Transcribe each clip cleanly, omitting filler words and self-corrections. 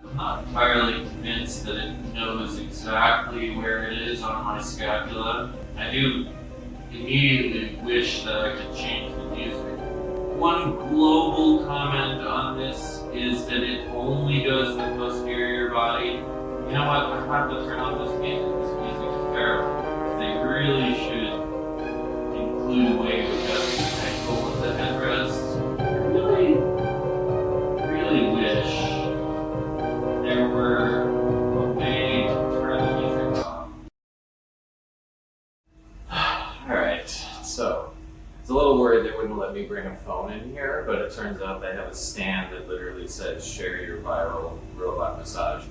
I'm not entirely convinced that it knows exactly where it is on my scapula. I do immediately wish that I could change the music. One global comment on this is that it only does the posterior body. You know what? I have to turn on this music. This music is terrible. They really should include a way to adjust the ankle with the headrest. I really wish there were a way to turn the music off. Alright, so I was a little worried they wouldn't let me bring a phone in here, but it turns out they have a stand that literally says share your viral robot massage.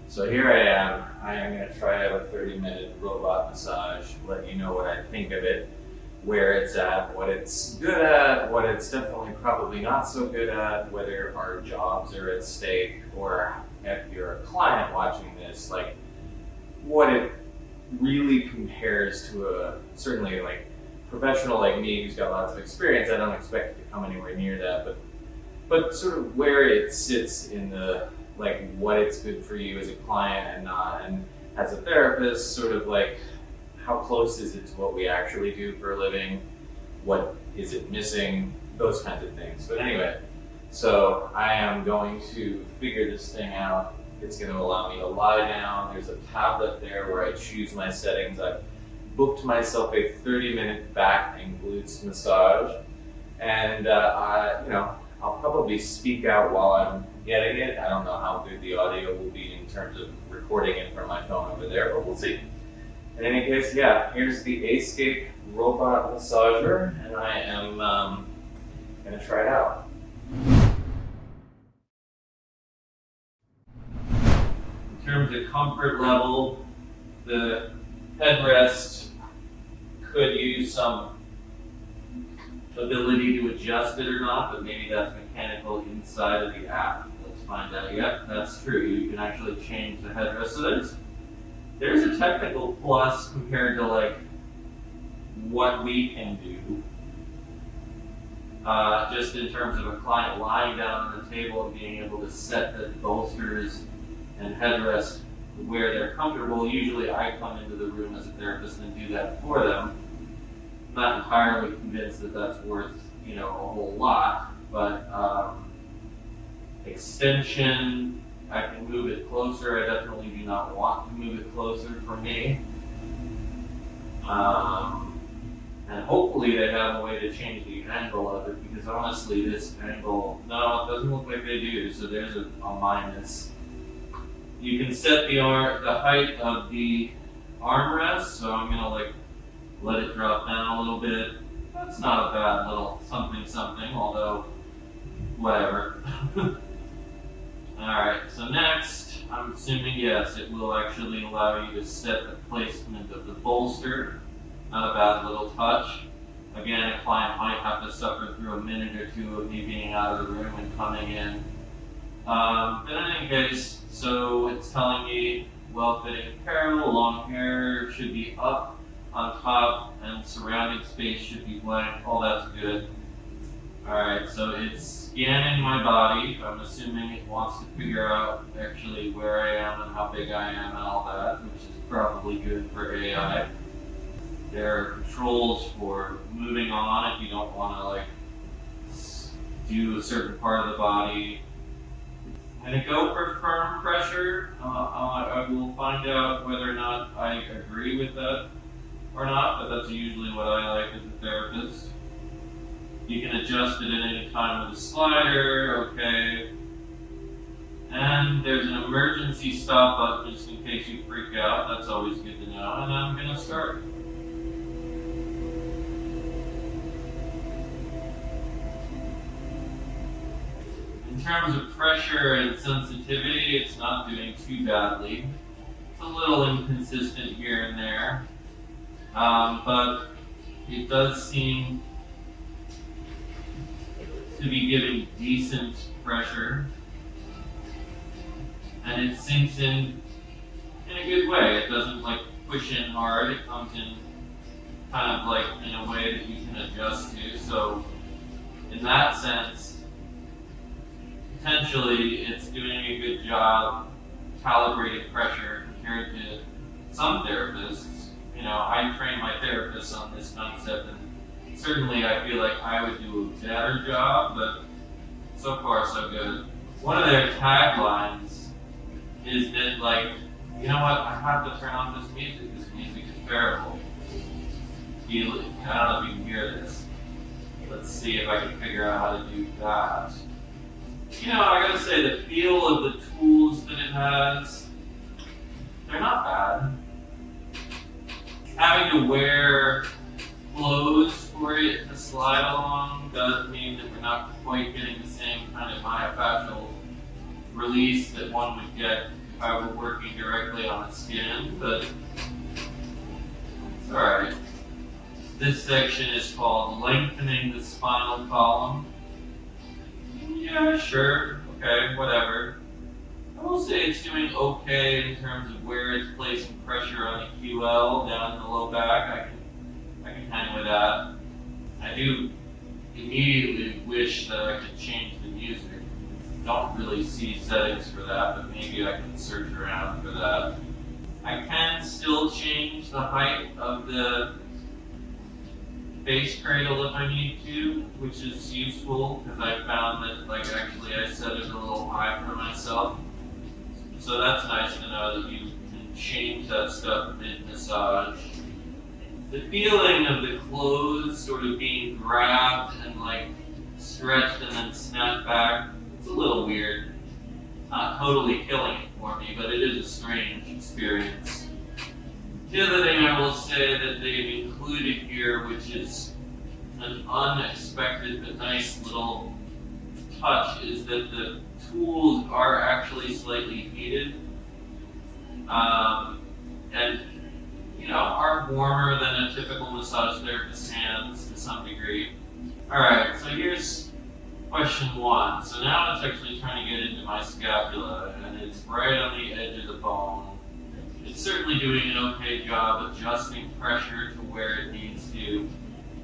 So here I am. I am going to try out a 30-minute robot massage, let you know what I think of it, where it's at, what it's good at, what it's definitely probably not so good at, whether our jobs are at stake, or if you're a client watching this, like what it really compares to a, certainly like professional like me who's got lots of experience. I don't expect it to come anywhere near that, but sort of where it sits in the, like what it's good for you as a client and not, and as a therapist, sort of like how close is it to what we actually do for a living, what is it missing, those kinds of things. But anyway, so I am going to figure this thing out. It's going to allow me to lie down. There's a tablet there where I choose my settings. I've booked myself a 30-minute back and glutes massage, and I'll probably speak out while I'm getting it. I don't know how good the audio will be in terms of recording it from my phone over there, but we'll see. In any case, yeah, here's the Aescape robot massager, and I am going to try it out. In terms of comfort level, the headrest could use some ability to adjust it or not, but maybe that's mechanical inside of the app. Let's find out. Yep, that's true. You can actually change the headrest. So there's a technical plus compared to like what we can do. Just in terms of a client lying down on the table and being able to set the bolsters and headrest where they're comfortable. Usually I come into the room as a therapist and do that for them. I'm not entirely convinced that that's worth, a whole lot, but extension, I can move it closer. I definitely do not want to move it closer for me. And hopefully they have a way to change the angle of it, because honestly this angle, no, it doesn't look like they do, so there's a minus. You can set the height of the armrest, so I'm gonna let it drop down a little bit. That's not a bad little something, although whatever. Alright, so next, I'm assuming yes, it will actually allow you to set the placement of the bolster. Not a bad little touch. Again, a client might have to suffer through a minute or two of me being out of the room and coming in. But in any case, so it's telling me well-fitting apparel, long hair should be up on top, and surrounding space should be blank. All that's good. Alright, so it's scanning my body. I'm assuming it wants to figure out actually where I am and how big I am and all that, which is probably good for AI. There are controls for moving on if you don't want to do a certain part of the body. I'm going to go for firm pressure. I will find out whether or not I agree with that or not, but that's usually what I like as a therapist. You can adjust it at any time with a slider, okay. And there's an emergency stop button just in case you freak out. That's always good to know. And I'm going to start. In terms of pressure and sensitivity, it's not doing too badly. It's a little inconsistent here and there, but it does seem to be giving decent pressure, and it sinks in a good way. It doesn't push in hard. It comes in kind of in a way that you can adjust to. So in that sense, potentially it's doing a good job calibrating pressure compared to some therapists. You know, I train my therapists on this concept, and certainly I feel like I would do a better job, but so far so good. One of their taglines is that, like, you know what, I have to turn on this music. This music is terrible. I don't know if you can hear this. Let's see if I can figure out how to do that. You know, I gotta say, the feel of the tools that it has, they're not bad. Having to wear clothes for it to slide along does mean that we're not quite getting the same kind of myofascial release that one would get if I were working directly on the skin, but it's alright. This section is called lengthening the spinal column. Yeah, sure, okay, whatever. I will say it's doing okay in terms of where it's placing pressure on the QL down in the low back. I can hang with that. I do immediately wish that I could change the music. Don't really see settings for that, but maybe I can search around for that. I can still change the height of the face cradle if I need to, which is useful because I found that, like, actually I set it a little high for myself. So that's nice to know that you can change that stuff mid-massage. The feeling of the clothes sort of being grabbed and, like, stretched and then snapped back, it's a little weird. Not totally killing it for me, but it is a strange experience. The other thing I will say that they've included here, which is an unexpected but nice little touch, is that the tools are actually slightly heated, and you know, are warmer than a typical massage therapist's hands to some degree. Alright, so here's question one. So now it's actually trying to get into my scapula, and it's right on the edge of the bone. It's certainly doing an okay job adjusting pressure to where it needs to,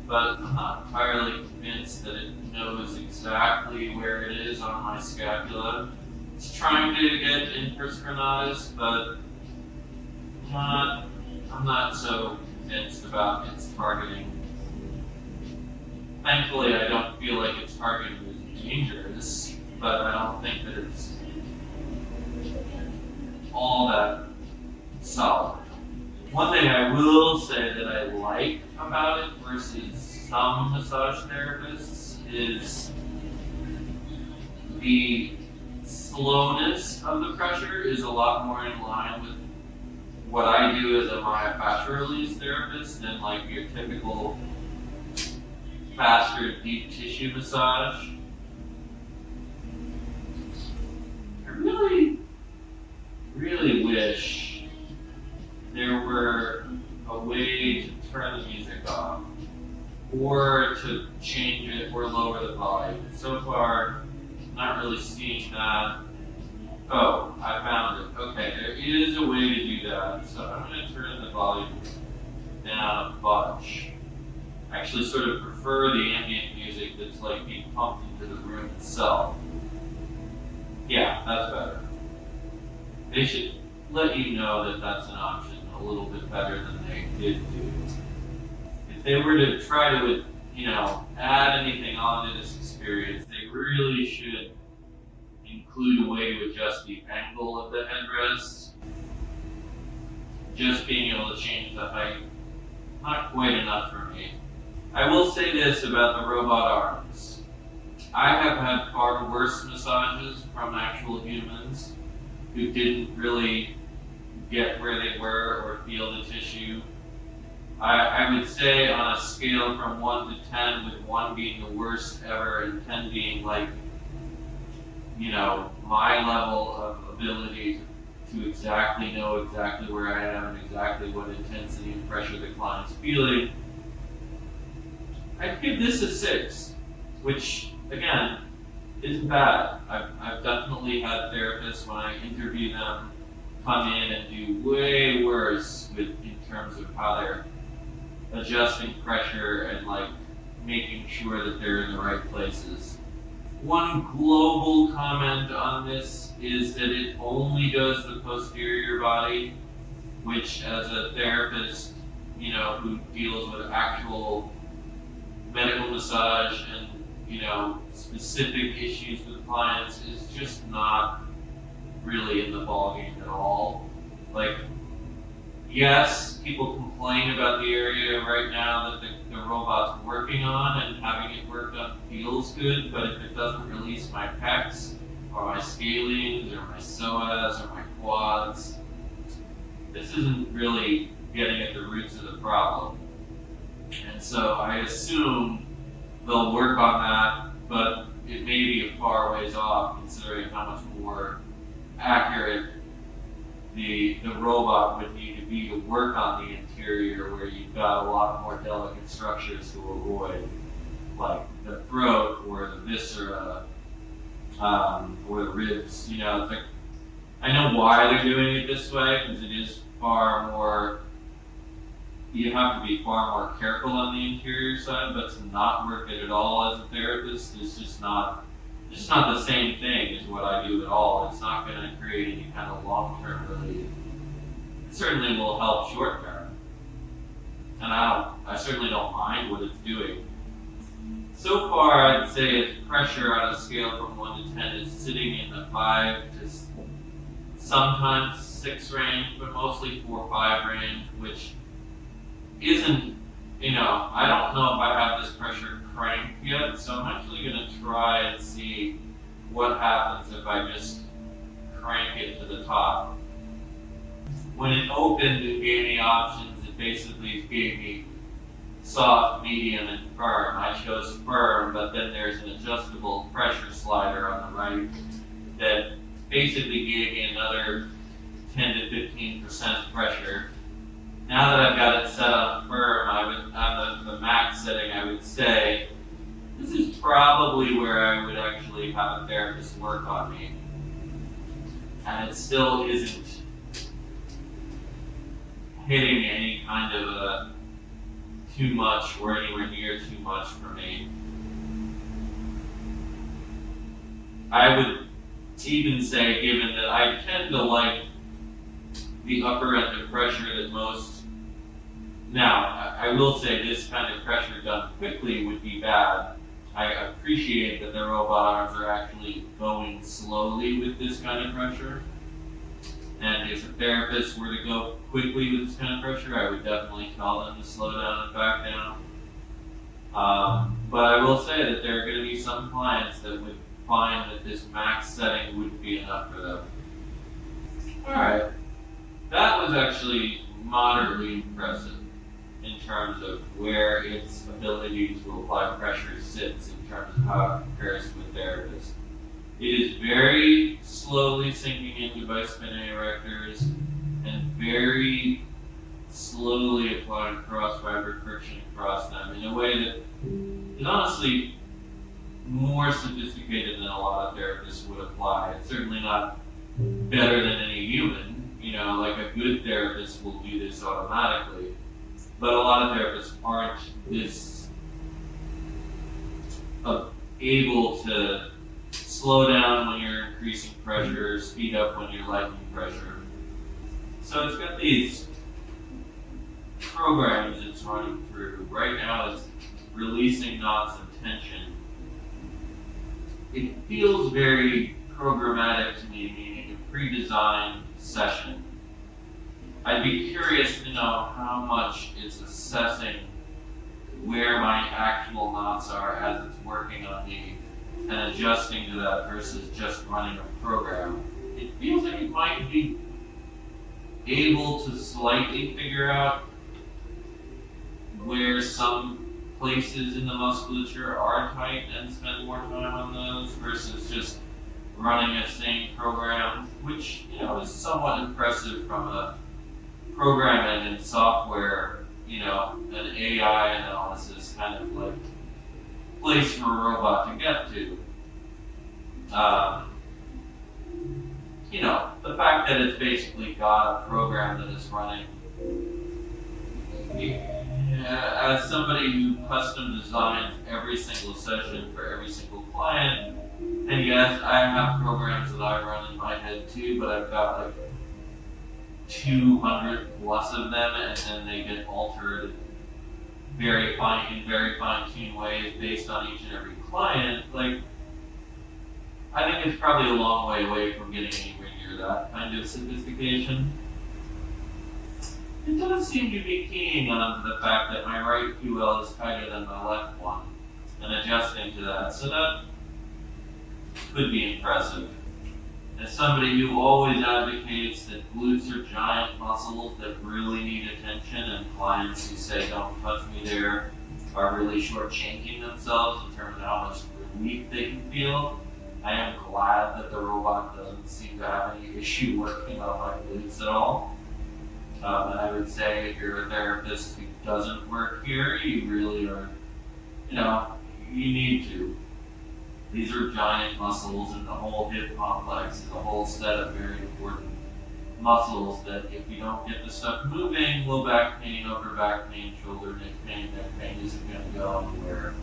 but I'm not entirely convinced that it knows exactly where it is on my scapula. It's trying to get intersynchronized, but I'm not so convinced about its targeting. Thankfully, I don't feel like its targeting is dangerous, but I don't think that it's all that solid. One thing I will say that I like about it versus some massage therapists is the slowness of the pressure is a lot more in line with what I do as a myofascial release therapist than like your typical faster deep tissue massage. I really wish there were a way to turn the music off or to change it or lower the volume. So far, not really seeing that. Oh, I found it. Okay, there is a way to do that. So I'm going to turn the volume down a bunch. I actually sort of prefer the ambient music that's like being pumped into the room itself. Yeah, that's better. They should let you know that that's an option a little bit better than they did do. If they were to try to, add anything onto this experience, they really should include a way to adjust the angle of the headrest. Just being able to change the height, not quite enough for me. I will say this about the robot arms. I have had far worse massages from actual humans who didn't really get where they were or feel the tissue. I would say on a scale from 1 to 10, with 1 being the worst ever and 10 being like, my level of ability to exactly know exactly where I am and exactly what intensity and pressure the client's feeling, I'd give this a 6, which, again, isn't bad. I've definitely had therapists, when I interview them, come in and do way worse in terms of how they're adjusting pressure and making sure that they're in the right places. One global comment on this is that it only does the posterior body, which as a therapist, who deals with actual medical massage and, specific issues with clients is just not really in the ballgame at all. Like, yes, people complain about the area right now that the robot's working on, and having it worked on feels good, but if it doesn't release my pecs, or my scalenes, or my psoas, or my quads, this isn't really getting at the roots of the problem. And so I assume they'll work on that, but it may be a far ways off considering how much more accurate the robot would need to be to work on the interior, where you've got a lot more delicate structures to avoid, like the throat or the viscera or the ribs. It's like, I know why they're doing it this way, because it is far more, you have to be far more careful on the interior side, but to not work it at all as a therapist is just not the same thing as what I do at all. It's not going to create any kind of long-term relief. It certainly will help short-term, and I certainly don't mind what it's doing. So far, I'd say its pressure on a scale from 1 to 10 is sitting in the 5 to sometimes 6 range, but mostly 4 or 5 range, which isn't, I don't know if I have this pressure cranked yet, so I'm actually going to try and see what happens if I just crank it to the top. When it opened, it gave me options. It basically gave me soft, medium, and firm. I chose firm, but then there's an adjustable pressure slider on the right that basically gave me another 10 to 15% pressure. Now that I've got it set on firm, on the max setting, I would say this is probably where I would actually have a therapist work on me. And it still isn't hitting any kind of a too much or anywhere near too much for me. I would even say, given that I tend to like the upper end of pressure that most. Now, I will say this kind of pressure done quickly would be bad. I appreciate that the robot arms are actually going slowly with this kind of pressure. And if a therapist were to go quickly with this kind of pressure, I would definitely tell them to slow down and back down. But I will say that there are going to be some clients that would find that this max setting wouldn't be enough for them. Alright, that was actually moderately impressive in terms of where its ability to apply pressure sits in terms of how it compares to a therapist. It is very slowly sinking into bispinae erectors and very slowly applying cross-fiber friction across them in a way that is honestly more sophisticated than a lot of therapists would apply. It's certainly not better than any human. Like a good therapist will do this automatically. But a lot of therapists aren't this able to slow down when you're increasing pressure, speed up when you're lightening pressure. So it's got these programs it's running through. Right now it's releasing knots and tension. It feels very programmatic to me, meaning a pre-designed session. I'd be curious to know how much it's assessing where my actual knots are as it's working on me and adjusting to that versus just running a program. It feels like it might be able to slightly figure out where some places in the musculature are tight and spend more time on those versus just running a same program, which is somewhat impressive from a programming and software, an AI analysis kind of like place for a robot to get to. The fact that it's basically got a program that is running. As somebody who custom designs every single session for every single client, And yes, I have programs that I run in my head too, but I've got like 200 plus of them, and then they get altered in very fine-tuned ways based on each and every client. Like, I think it's probably a long way away from getting anywhere near that kind of sophistication. It does seem to be keying on the fact that my right QL is tighter than my left one, and adjusting to that. So that could be impressive. As somebody who always advocates that glutes are giant muscles that really need attention, and clients who say don't touch me there are really shortchanging themselves in terms of how much relief they can feel, I am glad that the robot doesn't seem to have any issue working on my glutes at all. And I would say if you're a therapist who doesn't work here, you really are, you need to. These are giant muscles, and the whole hip complex is a whole set of very important muscles that if you don't get the stuff moving, low back pain, upper back pain, shoulder, neck pain isn't going to go anywhere.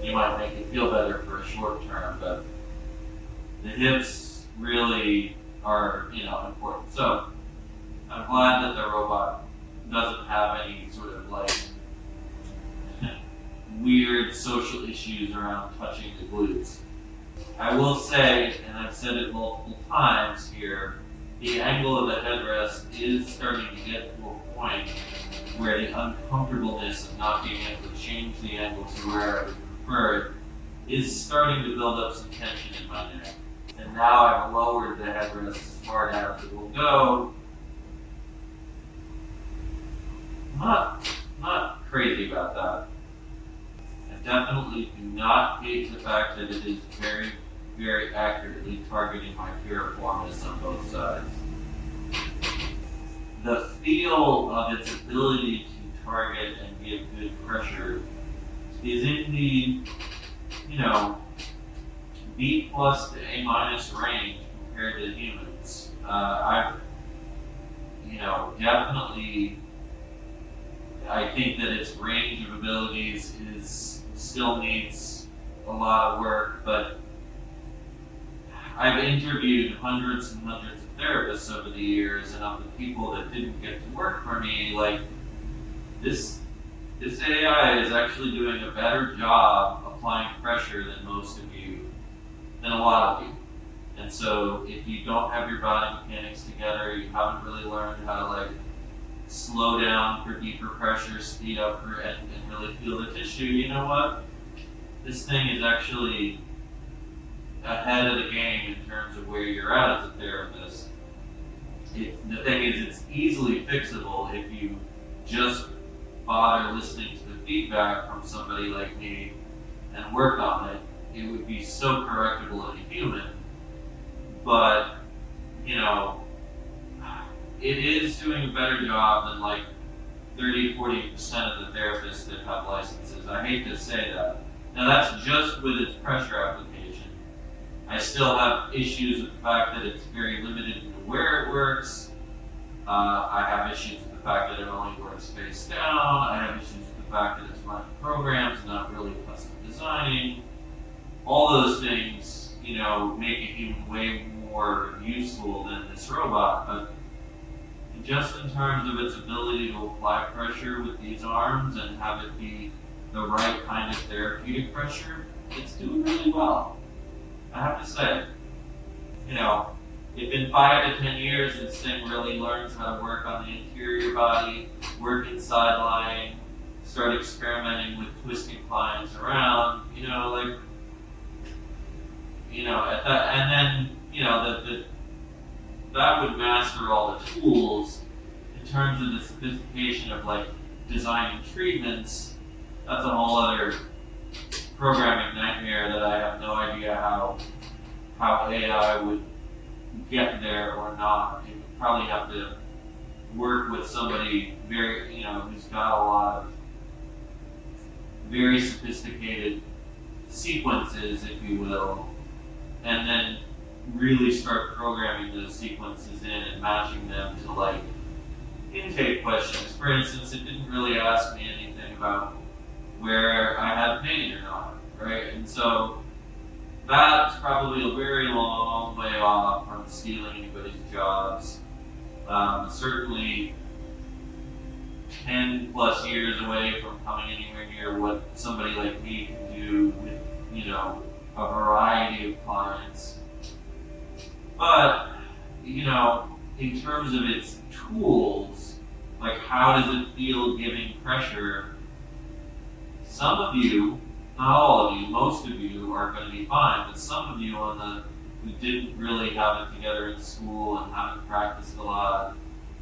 You might make it feel better for a short term, but the hips really are, important. So I'm glad that the robot doesn't have any sort of weird social issues around touching the glutes. I will say, and I've said it multiple times here, the angle of the headrest is starting to get to a point where the uncomfortableness of not being able to change the angle to where I would prefer it is starting to build up some tension in my neck. And now I've lowered the headrest as far down as it will go. Not crazy about that. I definitely do not hate the fact that it is very, very accurately targeting my piriformis on both sides. The feel of its ability to target and give good pressure is in the, B plus to A minus range compared to humans. I've, definitely, I think that its range of abilities still needs a lot of work, but I've interviewed hundreds and hundreds of therapists over the years, and of the people that didn't get to work for me, this AI is actually doing a better job applying pressure than a lot of you. And so if you don't have your body mechanics together, you haven't really learned how to slow down for deeper pressure, speed up and really feel the tissue, you know what? This thing is actually ahead of the game in terms of where you're at as a therapist. The thing is, it's easily fixable if you just bother listening to the feedback from somebody like me and work on it. It would be so correctable in a human. But, it is doing a better job than 30-40% of the therapists that have licenses. I hate to say that. Now that's just with its pressure application. I still have issues with the fact that it's very limited in where it works. I have issues with the fact that it only works face down. I have issues with the fact that it's running programs, not really custom designing. All those things, make it even way more useful than this robot. But just in terms of its ability to apply pressure with these arms and have it be the right kind of therapeutic pressure, it's doing really well. I have to say, if in 5 to 10 years this thing really learns how to work on the interior body, work inside lying, start experimenting with twisting clients around, at that, and then, that would master all the tools in terms of the sophistication of designing treatments. That's a whole other programming nightmare that I have no idea how AI would get there or not. You would probably have to work with somebody who's got a lot of very sophisticated sequences, if you will, and then really start programming those sequences in and matching them to intake questions. For instance, it didn't really ask me anything about where I had pain or not, right? And so that's probably a very long way off from stealing anybody's jobs. Certainly 10 plus years away from coming anywhere near what somebody like me can do with, a variety of clients. But, in terms of its tools, like how does it feel giving pressure? Some of you, not all of you, most of you are going to be fine, but some of you who didn't really have it together in school and haven't practiced a lot,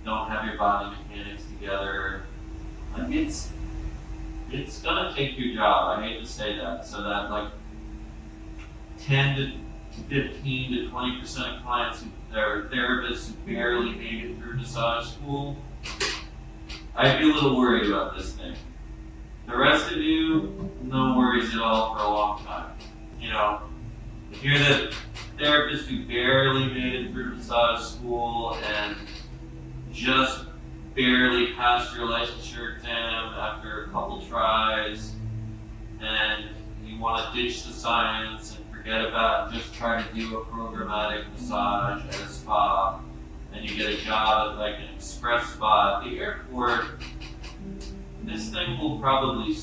don't have your body mechanics together, like it's going to take your job. I hate to say that. So that like 10 to 15 to 20% of clients who are therapists who barely made it through massage school, I'd be a little worried about this thing. The rest of you, no worries at all for a long time. If you're the therapist who barely made it through massage school and just barely passed your licensure exam after a couple tries, and you want to ditch the science and forget about and just try to do a programmatic massage at a spa, and you get a job at like an express spa at the airport, this thing will probably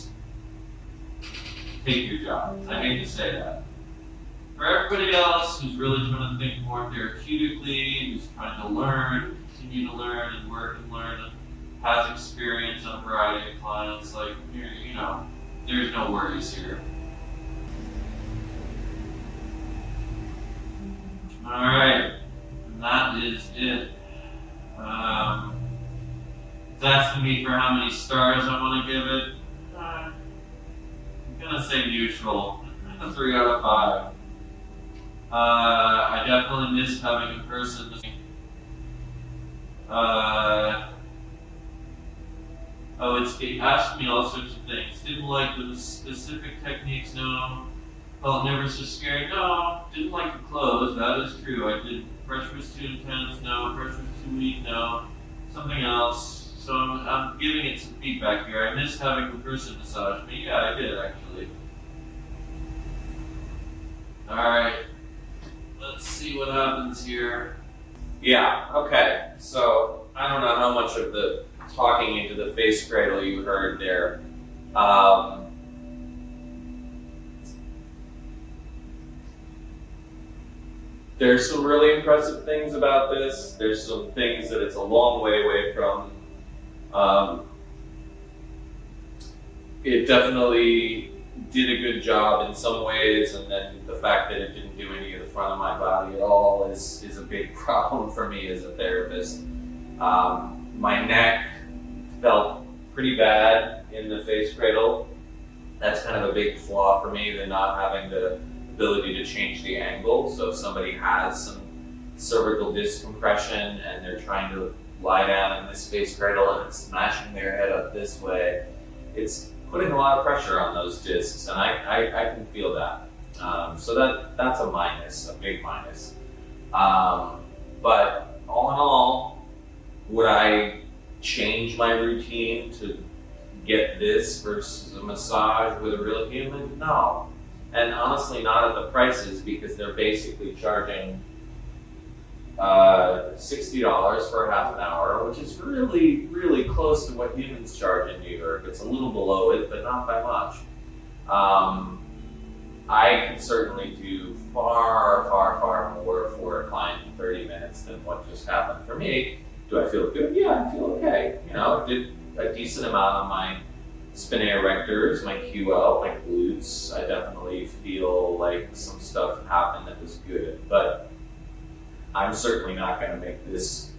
take your job. I hate to say that. For everybody else who's really trying to think more therapeutically, who's trying to learn, continue to learn and work and learn, and has experience on a variety of clients, like, there's no worries here. Alright, and that is it. It's asking me for how many stars I want to give it. I'm gonna say neutral. 3 out of 5. I definitely miss having a person. It asked me all sorts of things. Didn't like the specific techniques, no. Felt nervous or scared, no. Didn't like the clothes, that is true. I did. Pressure was too intense, no. Pressure was too weak, no. Something else. So I'm giving it some feedback here. I missed having the person massage me. Yeah, I did actually. Alright. Let's see what happens here. Yeah, okay. So I don't know how much of the talking into the face cradle you heard there. There's some really impressive things about this. There's some things that it's a long way away from. It definitely did a good job in some ways, and then the fact that it didn't do any of the front of my body at all is a big problem for me as a therapist. My neck felt pretty bad in the face cradle. That's kind of a big flaw for me, than not having the ability to change the angle. So if somebody has some cervical disc compression and they're trying to lie down in this face cradle and it's smashing their head up this way, it's putting a lot of pressure on those discs, and I can feel that. So that's a minus, a big minus. But all in all, would I change my routine to get this versus a massage with a real human? No. And honestly, not at the prices, because they're basically charging $60 for half an hour, which is really, really close to what humans charge in New York. It's a little below it, but not by much. I can certainly do far, far, far more for a client in 30 minutes than what just happened for me. Do I feel good? Yeah, I feel okay. Did a decent amount on my spinae erectors, my QL, my glutes. I definitely feel like some stuff happened that was good, but I'm certainly not going to make this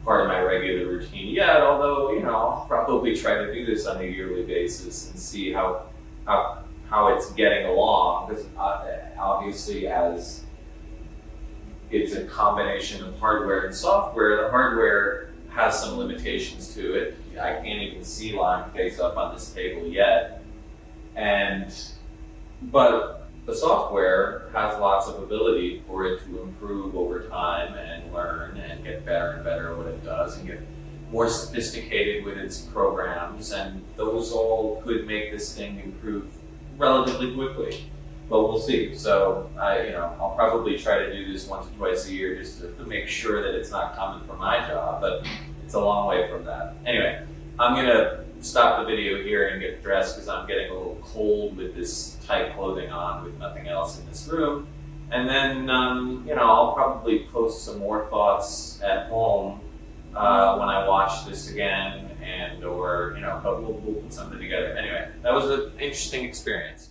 part of my regular routine yet, although, I'll probably try to do this on a yearly basis and see how it's getting along, because obviously, as it's a combination of hardware and software, the hardware has some limitations to it. I can't even see lying face up on this table yet. But the software has lots of ability for it to improve over time and learn and get better and better at what it does and get more sophisticated with its programs, and those all could make this thing improve relatively quickly. but we'll see. So I'll probably try to do this once or twice a year just to make sure that it's not coming from my job, but it's a long way from that. Anyway, I'm gonna stop the video here and get dressed because I'm getting a little cold with this tight clothing on with nothing else in this room. And then, I'll probably post some more thoughts at home when I watch this again, but we'll put something together. Anyway, that was an interesting experience.